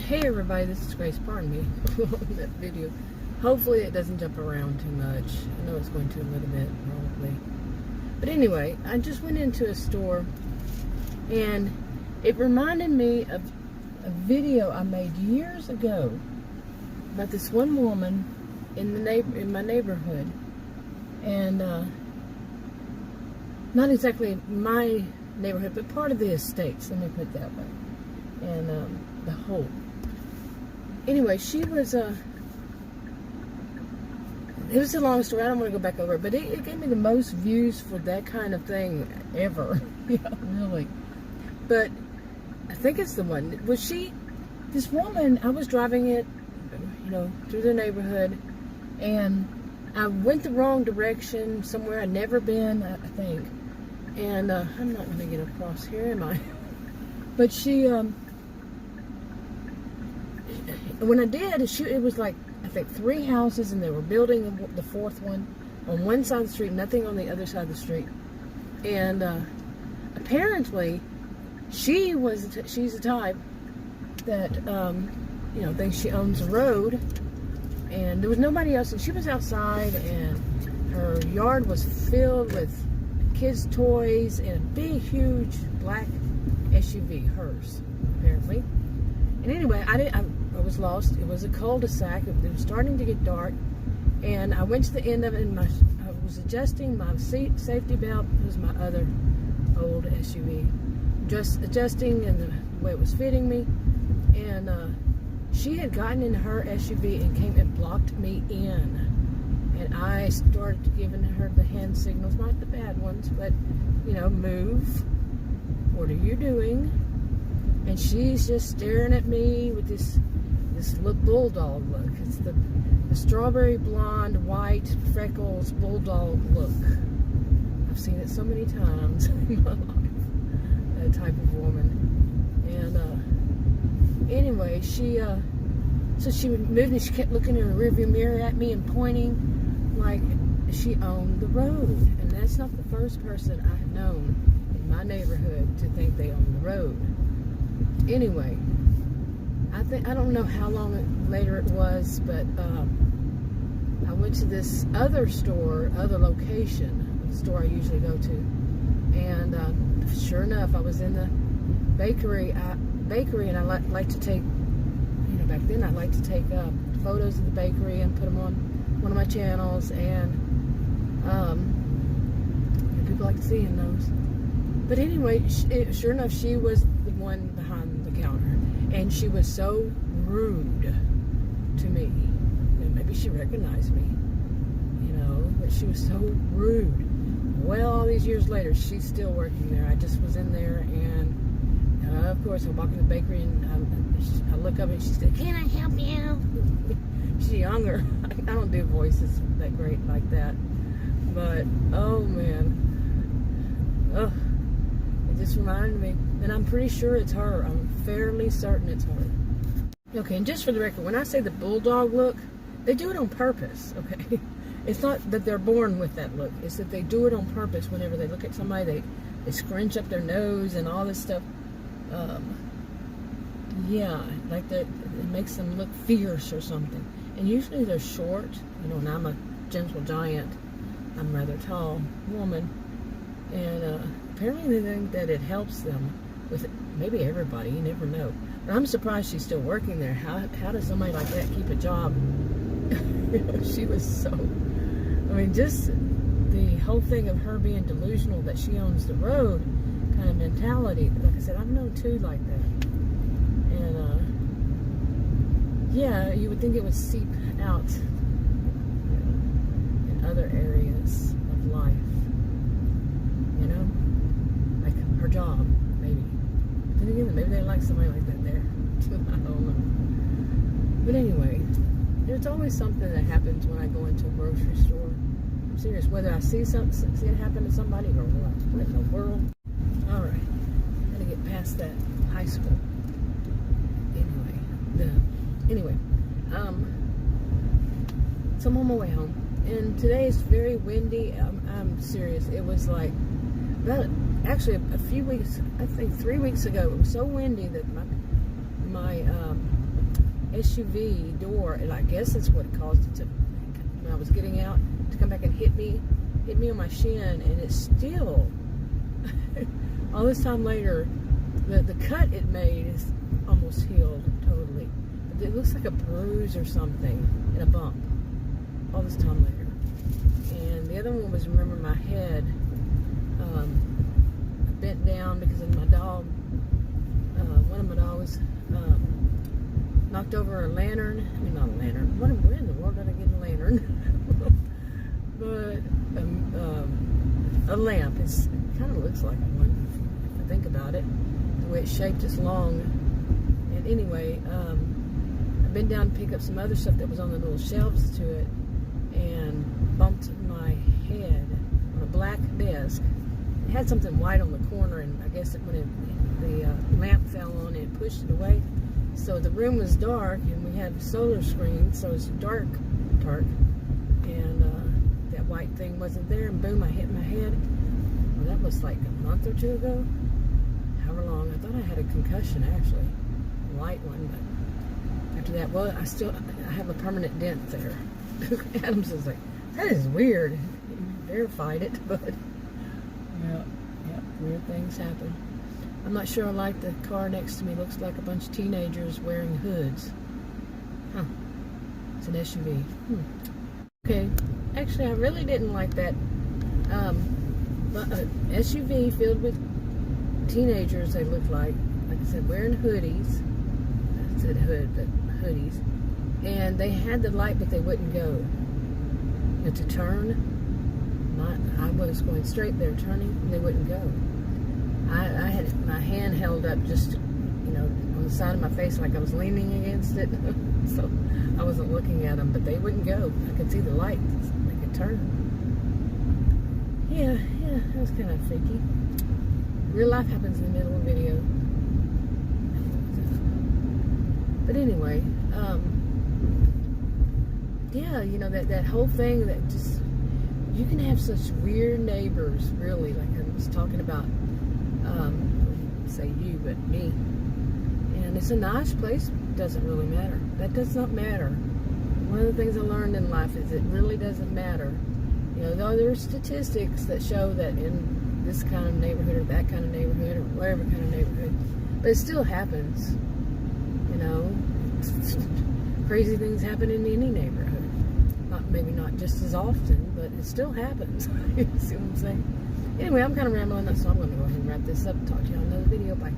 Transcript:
Hey everybody, this is Grace. Pardon me on that video. Hopefully it doesn't jump around too much. I know it's going to a little bit, probably. But anyway, I just went into a store and it reminded me of a video I made years ago about this one woman in my neighborhood. And not exactly my neighborhood, but part of the estates, let me put it that way. And the whole. Anyway, she was it was a long story. I don't want to go back over it, but it gave me the most views for that kind of thing ever. Yeah, really. But I think it's the one. Was she? This woman. I was driving it, through the neighborhood, and I went the wrong direction somewhere I'd never been. I think, and I'm not going to get across here, am I? But she. When I did, it was like, I think 3 houses, and they were building the 4th one on one side of the street, nothing on the other side of the street. And apparently, she's the type that, thinks she owns the road. And there was nobody else, and she was outside, and her yard was filled with kids' toys and a big, huge black SUV, hers, apparently. And anyway, I was lost. It was a cul-de-sac. It was starting to get dark. And I went to the end of it, and I was adjusting my safety belt. It was my other old SUV. Just adjusting and the way it was fitting me. And she had gotten in her SUV and came and blocked me in. And I started giving her the hand signals, not the bad ones, but, move. What are you doing? And she's just staring at me with this bulldog look. It's the strawberry blonde, white, freckles, bulldog look. I've seen it so many times in my life, that type of woman. And anyway, she moved and she kept looking in the rearview mirror at me and pointing like she owned the road. And that's not the first person I have known in my neighborhood to think they own the road. Anyway, I don't know how long later it was, but I went to this other location, the store I usually go to, and sure enough, I was in the bakery, and I like to take, back then I like to take photos of the bakery and put them on one of my channels, and people like seeing those. But anyway, sure enough, she was the one behind the counter. And she was so rude to me. And maybe she recognized me, but she was so rude. Well, all these years later, she's still working there. I just was in there, and of course, I walk in the bakery, and I look up, and she said, "Can I help you?" She's younger. I don't do voices that great like that. But, oh, man. Ugh. It just reminded me, and I'm pretty sure it's her. I'm fairly certain it's her. Okay, and just for the record, when I say the bulldog look, they do it on purpose, okay? It's not that they're born with that look. It's that they do it on purpose. Whenever they look at somebody, they scrunch up their nose and all this stuff. Yeah, like it makes them look fierce or something. And usually they're short, and I'm a gentle giant. I'm a rather tall woman. And apparently they think that it helps them with it. Maybe everybody, you never know. But I'm surprised she's still working there. How does somebody like that keep a job? She was so, just the whole thing of her being delusional that she owns the road kind of mentality. Like I said, I've known two like that. And yeah, you would think it would seep out in other areas of life. Like her job, maybe. Then again, maybe they like somebody like that there. I don't know. But anyway, there's always something that happens when I go into a grocery store. I'm serious. Whether I see it happen to somebody or what in the world. All right, gotta get past that high school. Anyway, so I'm on my way home, and today is very windy. I'm serious. It was like actually a few weeks, I think 3 weeks ago, it was so windy that my SUV door, and I guess that's what it caused it to, when I was getting out, to come back and hit me on my shin, and it's still, all this time later, the cut it made is almost healed totally. But it looks like a bruise or something, and a bump, all this time later. And the other one was, remember, my head, I bent down because of my dog, one of my dogs, knocked over a lantern. I mean, not a lantern. Where in the world did I get a lantern? But a lamp. It kind of looks like one, if I think about it. The way it's shaped, it's long. And anyway, I bent down to pick up some other stuff that was on the little shelves to it, and bumped my head on a black desk. It had something white on the corner, and I guess when the lamp fell on it, pushed it away. So the room was dark, and we had solar screens, so it's dark, and that white thing wasn't there, and boom, I hit my head. Well, that was like a month or two ago, however long. I thought I had a concussion, actually, a light one, but after that, well, I have a permanent dent there. Adams was like, that is weird. He verified it, but yeah, weird things happen. I'm not sure I like the car next to me. Looks like a bunch of teenagers wearing hoods. Huh. It's an SUV. Okay. Actually, I really didn't like that SUV filled with teenagers, they look like I said, wearing hoodies. I said hood, but hoodies. And they had the light, but they wouldn't go. You know, to turn. I was going straight there, turning, and they wouldn't go. I had my hand held up just, you know, on the side of my face like I was leaning against it. So I wasn't looking at them, but they wouldn't go. I could see the lights. They could turn. Yeah, that was kind of freaky. Real life happens in the middle of a video. But anyway, yeah, you know, that whole thing that just, you can have such weird neighbors, really, like I was talking about, say you, but me. And it's a nice place, doesn't really matter. That does not matter. One of the things I learned in life is it really doesn't matter. You know, though there are statistics that show that in this kind of neighborhood or that kind of neighborhood or whatever kind of neighborhood, but it still happens. You know, crazy things happen in any neighborhood. Maybe not just as often, but it still happens. You see what I'm saying? Anyway, I'm kind of rambling, so I'm going to go ahead and wrap this up. Talk to you on another video. Bye.